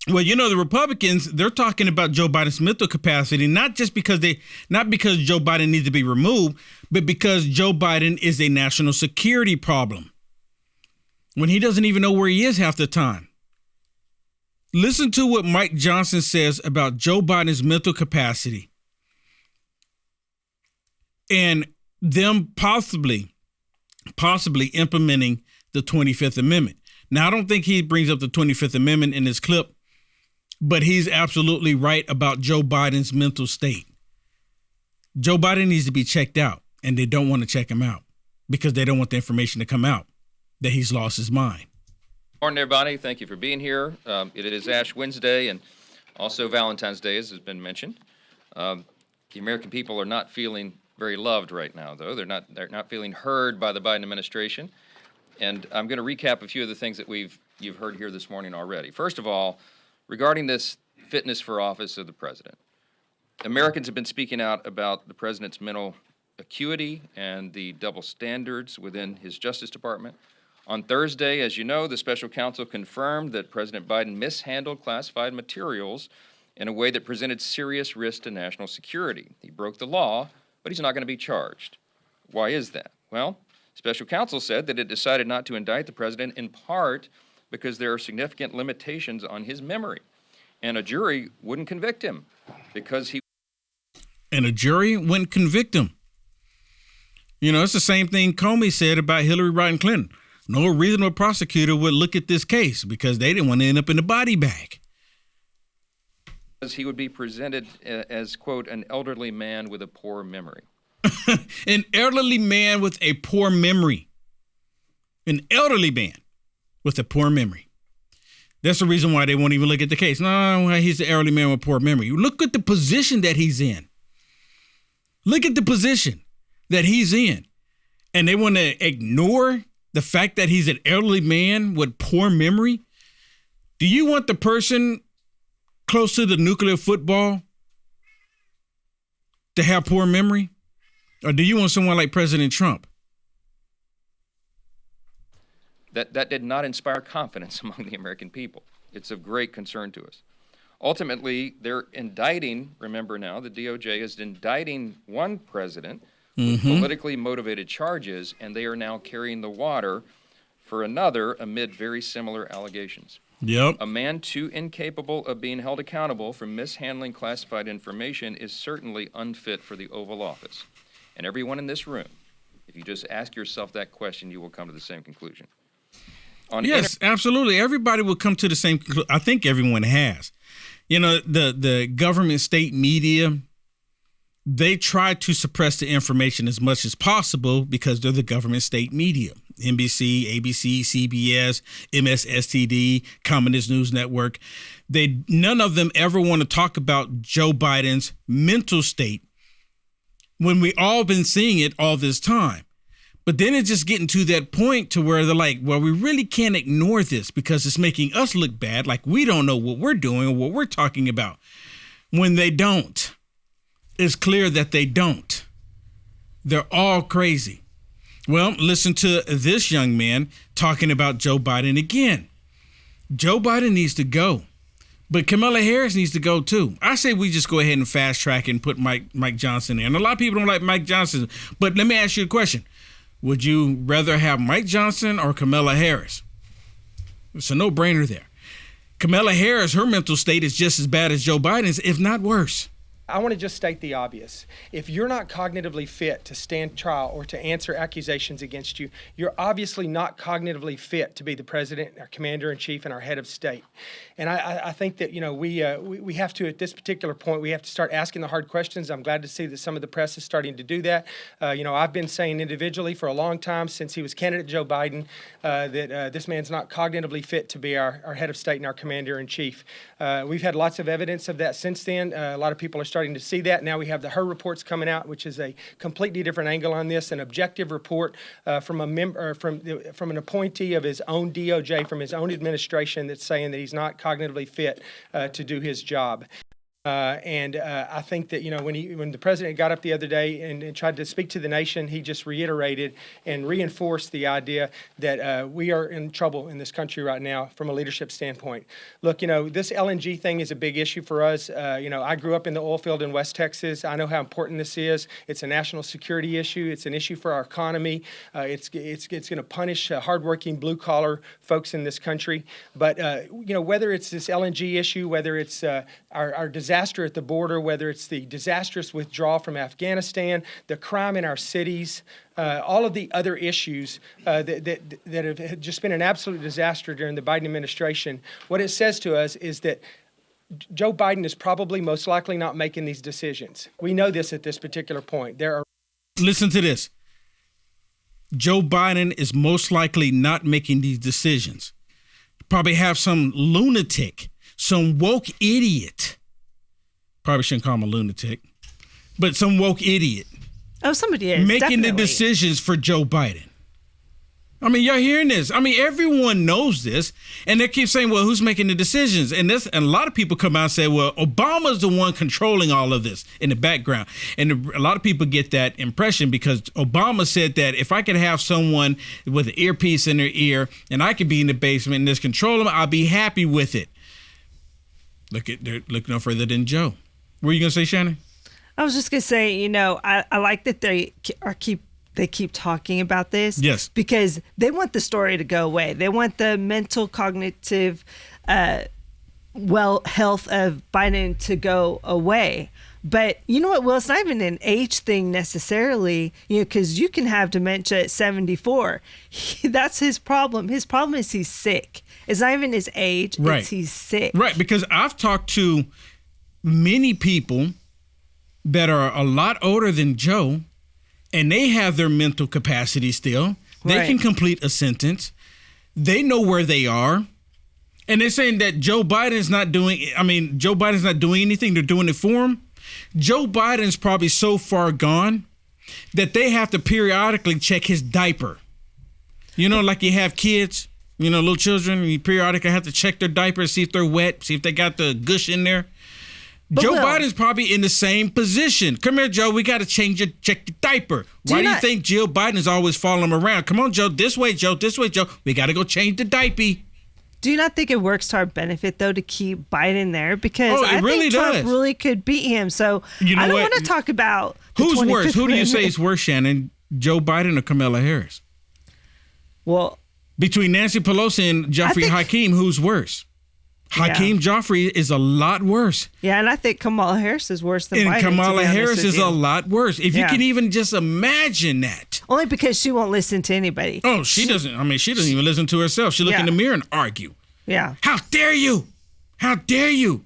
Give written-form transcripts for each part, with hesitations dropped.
Well, the Republicans, they're talking about Joe Biden's mental capacity, not because Joe Biden needs to be removed, but because Joe Biden is a national security problem when he doesn't even know where he is half the time. Listen to what Mike Johnson says about Joe Biden's mental capacity and them possibly implementing the 25th Amendment. Now, I don't think he brings up the 25th Amendment in this clip, but he's absolutely right about Joe Biden's mental state. Joe Biden needs to be checked out, and they don't want to check him out because they don't want the information to come out that he's lost his mind. Morning, everybody. Thank you for being here. It is Ash Wednesday and also Valentine's Day, as has been mentioned. The American people are not feeling very loved right now, though. They're not feeling heard by the Biden administration. And I'm going to recap a few of the things that you've heard here this morning already. First of all, regarding this fitness for office of the president, Americans have been speaking out about the president's mental acuity and the double standards within his Justice Department. On Thursday, as you know, the special counsel confirmed that President Biden mishandled classified materials in a way that presented serious risk to national security. He broke the law, but he's not going to be charged. Why is that? Well, special counsel said that it decided not to indict the president in part because there are significant limitations on his memory, and a jury wouldn't convict him because he... And a jury wouldn't convict him. It's the same thing Comey said about Hillary Rodham Clinton. No reasonable prosecutor would look at this case because they didn't want to end up in the body bag. He would be presented as, quote, an elderly man with a poor memory. An elderly man with a poor memory. An elderly man with a poor memory. That's the reason why they won't even look at the case. No, he's an elderly man with poor memory. Look at the position that he's in. Look at the position that he's in. And they want to ignore the fact that he's an elderly man with poor memory. Do you want the person close to the nuclear football to have poor memory? Or do you want someone like President Trump? That did not inspire confidence among the American people. It's of great concern to us. Ultimately, they're indicting, remember now, the DOJ is indicting one president with politically motivated charges, and they are now carrying the water for another amid very similar allegations. Yep. A man too incapable of being held accountable for mishandling classified information is certainly unfit for the Oval Office. And everyone in this room, if you just ask yourself that question, you will come to the same conclusion. Yes, absolutely. Everybody will come to the same conclusion. I think everyone has. The government state media, they try to suppress the information as much as possible because they're the government state media. NBC, ABC, CBS, MSSTD, Communist News Network. None of them ever want to talk about Joe Biden's mental state when we all been seeing it all this time. But then it's just getting to that point to where they're like, well, we really can't ignore this because it's making us look bad, like we don't know what we're doing or what we're talking about. When they don't, it's clear that they don't. They're all crazy. Well, listen to this young man talking about Joe Biden again. Joe Biden needs to go, but Kamala Harris needs to go too. I say we just go ahead and fast track and put Mike Johnson in. And a lot of people don't like Mike Johnson, but let me ask you a question. Would you rather have Mike Johnson or Kamala Harris? It's a no-brainer there. Kamala Harris, her mental state is just as bad as Joe Biden's, if not worse. I want to just state the obvious. If you're not cognitively fit to stand trial or to answer accusations against you, you're obviously not cognitively fit to be the president, our commander-in-chief, and our head of state. And I think that, we have to, at this particular point, we have to start asking the hard questions. I'm glad to see that some of the press is starting to do that. I've been saying individually for a long time since he was candidate Joe Biden that this man's not cognitively fit to be our head of state and our commander-in-chief. We've had lots of evidence of that since then. A lot of people are starting to see that. Now we have the HER reports coming out, which is a completely different angle on this, an objective report from an appointee of his own DOJ, from his own administration, that's saying that he's not cognitively fit to do his job. I think that, when the president got up the other day and tried to speak to the nation, he just reiterated and reinforced the idea that we are in trouble in this country right now from a leadership standpoint. Look, this LNG thing is a big issue for us. I grew up in the oil field in West Texas. I know how important this is. It's a national security issue. It's an issue for our economy. It's going to punish hardworking blue-collar folks in this country. But, whether it's this LNG issue, whether it's our disaster at the border, whether it's the disastrous withdrawal from Afghanistan, the crime in our cities, all of the other issues that have just been an absolute disaster during the Biden administration, what it says to us is that Joe Biden is probably most likely not making these decisions. We know this at this particular point. Listen to this. Joe Biden is most likely not making these decisions. Probably have some lunatic, some woke idiot. Probably shouldn't call him a lunatic, but some woke idiot. Oh, somebody is making definitely the decisions for Joe Biden. I mean, y'all hearing this? I mean, everyone knows this, and they keep saying, "Well, who's making the decisions?" And a lot of people come out and say, "Well, Obama's the one controlling all of this in the background." And a lot of people get that impression because Obama said that if I could have someone with an earpiece in their ear and I could be in the basement and just control them, I'll be happy with it. They're looking no further than Joe. What were you gonna say, Shannon? I was just gonna say, I like that they keep talking about this. Yes. Because they want the story to go away. They want the mental, cognitive, health of Biden to go away. But you know what, Will? It's not even an age thing necessarily, because you can have dementia at 74. That's his problem. His problem is he's sick. It's not even his age. Right. It's he's sick. Right, because I've talked to many people that are a lot older than Joe, and they have their mental capacity still. They Right. can complete a sentence. They know where they are. And they're saying that Joe Biden's not doing anything. They're doing it for him. Joe Biden's probably so far gone that they have to periodically check his diaper. Like you have kids, little children, you periodically have to check their diapers, see if they're wet, see if they got the gush in there. Joe Biden's probably in the same position. Come here, Joe. We got to check your diaper. Why do you think Jill Biden is always following him around? Come on, Joe. This way, Joe. This way, Joe. We got to go change the diaper. Do you not think it works to our benefit, though, to keep Biden there? Because I really think Trump does. really could beat him. So I don't want to talk about who's worse. Who do you Amendment. say is worse, Shannon? Joe Biden or Kamala Harris? Well, between Nancy Pelosi and Joffrey Hakeem, who's worse? Hakeem Joffrey is a lot worse. Yeah, and I think Kamala Harris is worse than Biden. And Kamala Harris is a lot worse. If you can even just imagine that. Only because she won't listen to anybody. Oh, she doesn't. I mean, she doesn't even listen to herself. She look in the mirror and argue. Yeah. How dare you? How dare you?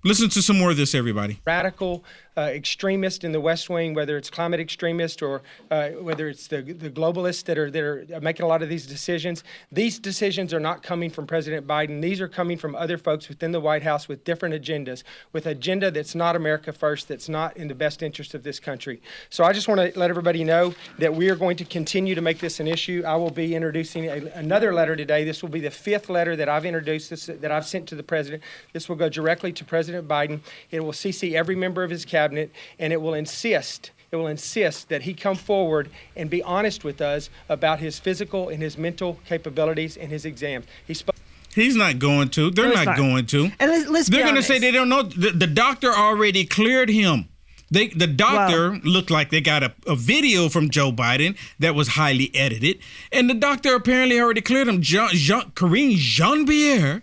Listen to some more of this, everybody. Radical extremist in the West Wing, whether it's climate extremist or whether it's the globalists that are making a lot of these decisions. These decisions are not coming from President Biden. These are coming from other folks within the White House with different agendas, with agenda that's not America first, that's not in the best interest of this country. So I just want to let everybody know that we are going to continue to make this an issue. I will be introducing another letter today. This will be the 5th letter that I've introduced, that I've sent to the president. This will go directly to President Biden. It will CC every member of his cabinet, and it will insist that he come forward and be honest with us about his physical and his mental capabilities and his exams. He's not going to. They're not going to. And they're going to say they don't know. The doctor already cleared him. The doctor looked like they got a video from Joe Biden that was highly edited, and the doctor apparently already cleared him. Karine Jean-Pierre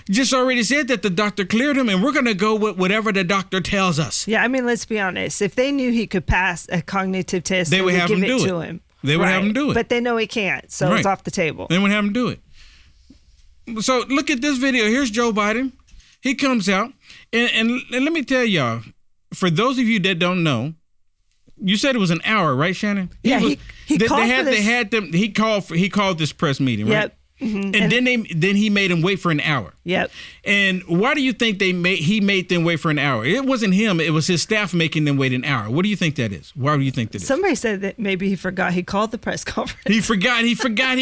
just already said that the doctor cleared him, and we're going to go with whatever the doctor tells us. Yeah, I mean, let's be honest. If they knew he could pass a cognitive test, they would have give him it do to it. him. They would have him do it. But they know he can't, so it's off the table. They would have him do it. So look at this video. Here's Joe Biden. He comes out, and let me tell y'all, for those of you that don't know, you said it was an hour, right, Shannon? Yeah, he called He called this press meeting, right? Yep. Mm-hmm. And then he made him wait for an hour. Yep. And why do you think he made them wait for an hour? It wasn't him. It was his staff making them wait an hour. What do you think that is? Why do you think that is? Somebody said that maybe he forgot he called the press conference. He forgot he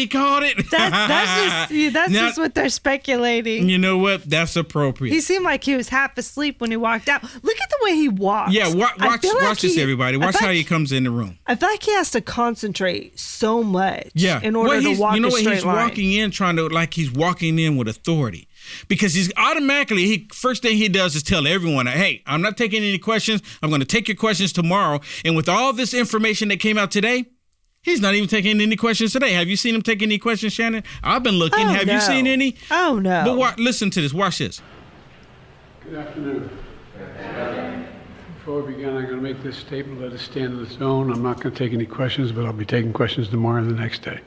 called it. That's just what they're speculating. You know what? That's appropriate. He seemed like he was half asleep when he walked out. Look at the way he walks. Yeah, watch this, everybody. Watch how he comes in the room. I feel like he has to concentrate so much in order to walk a straight line. He's walking in trying to, like he's walking in with authority. Because he's automatically, first thing he does is tell everyone, hey, I'm not taking any questions. I'm going to take your questions tomorrow. And with all this information that came out today, he's not even taking any questions today. Have you seen him take any questions, Shannon? I've been looking. Have you seen any? Oh, no. But listen to this. Watch this. Good afternoon. Before we begin, I'm going to make this statement. Let us stand in the zone. I'm not going to take any questions, but I'll be taking questions tomorrow and the next day.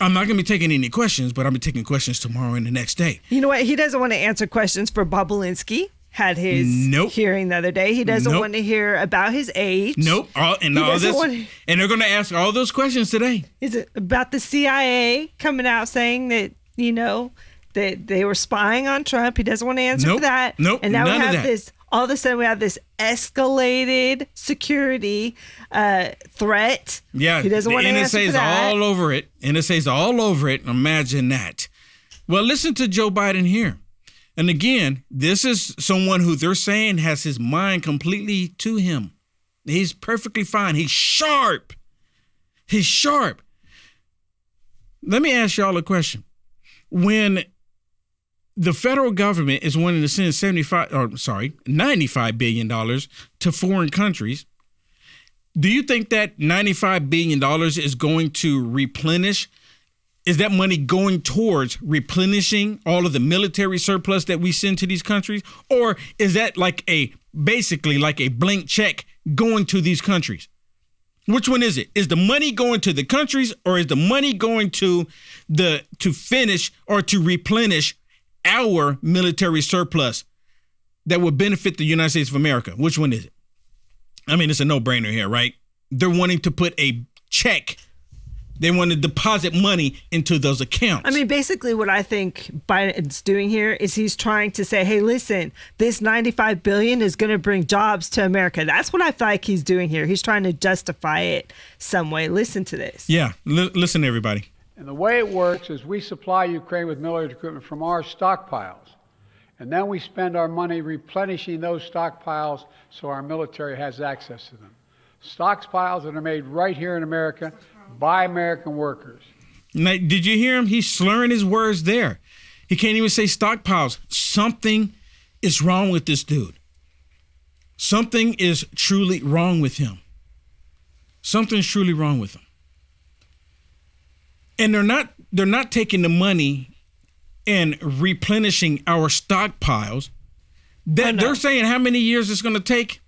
I'm not going to be taking any questions, but I'll be taking questions tomorrow and the next day. You know what? He doesn't want to answer questions for Bob Alinsky. Had his hearing the other day. He doesn't want to hear about his age. Nope. And they're going to ask all those questions today. Is it about the CIA coming out saying that, that they were spying on Trump? He doesn't want to answer for that. Nope. And now we have this. All of a sudden, we have this escalated security threat. Yeah, he doesn't want to answer for that. All over it. NSA's all over it. Imagine that. Well, listen to Joe Biden here. And again, this is someone who they're saying has his mind completely to him. He's perfectly fine. He's sharp. He's sharp. Let me ask y'all a question. When the federal government is wanting to send $95 billion to foreign countries, do you think that $95 billion is going to replenish? Is that money going towards replenishing all of the military surplus that we send to these countries? Or is that basically like a blank check going to these countries? Which one is it? Is the money going to the countries, or is the money going to finish or to replenish our military surplus that would benefit the United States of America? Which one is it? I mean, it's a no-brainer here, right? They're wanting to put a check. They want to deposit money into those accounts. I mean, basically what I think Biden's doing here is he's trying to say, hey, listen, this $95 billion is going to bring jobs to America. That's what I feel like he's doing here. He's trying to justify it some way. Listen to this. Yeah, listen, everybody. And the way it works is we supply Ukraine with military equipment from our stockpiles. And then we spend our money replenishing those stockpiles so our military has access to them. Stockpiles that are made right here in America by American workers. Now, did you hear him? He's slurring his words there. He can't even say stockpiles. Something is wrong with this dude. Something is truly wrong with him. Something's truly wrong with him. And they're not taking the money and replenishing our stockpiles. They're saying how many years it's going to take?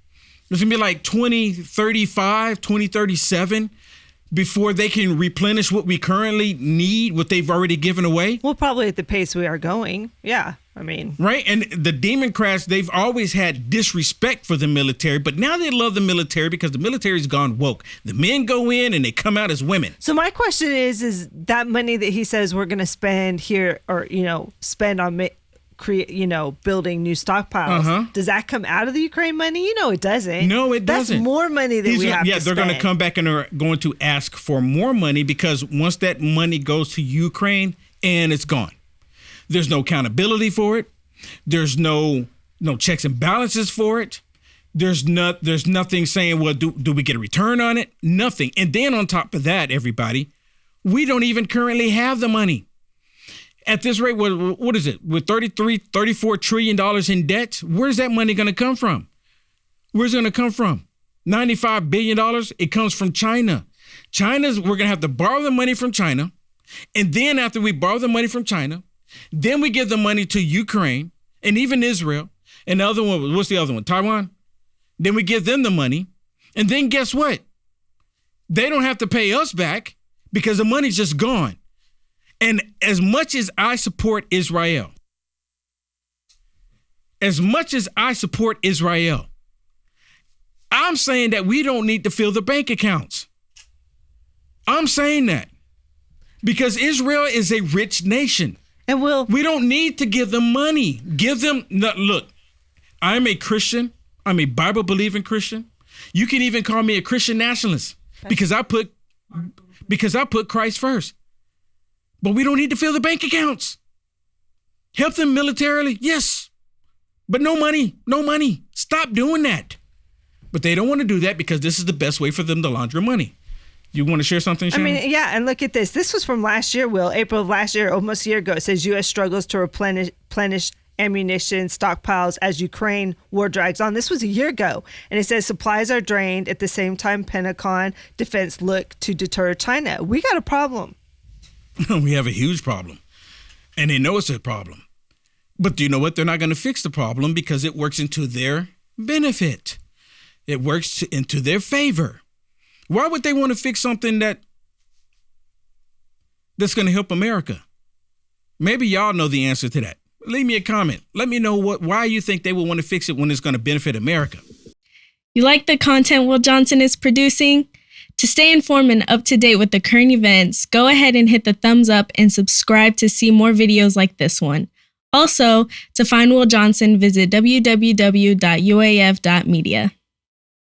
It's going to be like 2035, 2037 before they can replenish what we currently need, what they've already given away. Well, probably at the pace we are going. Yeah. I mean, right. And the Democrats, they've always had disrespect for the military, but now they love the military because the military's gone woke. The men go in and they come out as women. So my question is that money that he says we're going to spend here or, spend on building new stockpiles, does that come out of the Ukraine money? It doesn't. No, it doesn't. That's more money that we have to spend. They're going to come back and are going to ask for more money because once that money goes to Ukraine and it's gone. There's no accountability for it. There's no checks and balances for it. There's nothing saying, well, do we get a return on it? Nothing. And then on top of that, everybody, we don't even currently have the money. At this rate, what is it? With $34 trillion in debt, where's that money going to come from? Where's it going to come from? $95 billion? It comes from China. We're going to have to borrow the money from China. And then after we borrow the money from China, then we give the money to Ukraine and even Israel. And the other one, what's the other one? Taiwan. Then we give them the money. And then guess what? They don't have to pay us back because the money's just gone. And as much as I support Israel, I'm saying that we don't need to fill the bank accounts. I'm saying that because Israel is a rich nation. And we don't need to give them money. Give them, look, I'm a Christian. I'm a Bible-believing Christian. You can even call me a Christian nationalist because I put Christ first. But we don't need to fill the bank accounts. Help them militarily, yes. But no money. Stop doing that. But they don't want to do that because this is the best way for them to launder money. You want to share something, Shannon? I mean, yeah, and look at this. This was from last year, Will. April of last year, almost a year ago. It says U.S. struggles to replenish ammunition stockpiles as Ukraine war drags on. This was a year ago. And it says supplies are drained. At the same time, Pentagon defense look to deter China. We got a problem. We have a huge problem. And they know it's a problem. But do you know what? They're not going to fix the problem because it works into their benefit. It works into their favor. Why would they want to fix something that's going to help America? Maybe y'all know the answer to that. Leave me a comment. Let me know why you think they would want to fix it when it's going to benefit America. You like the content Will Johnson is producing? To stay informed and up to date with the current events, go ahead and hit the thumbs up and subscribe to see more videos like this one. Also, to find Will Johnson, visit www.uaf.media.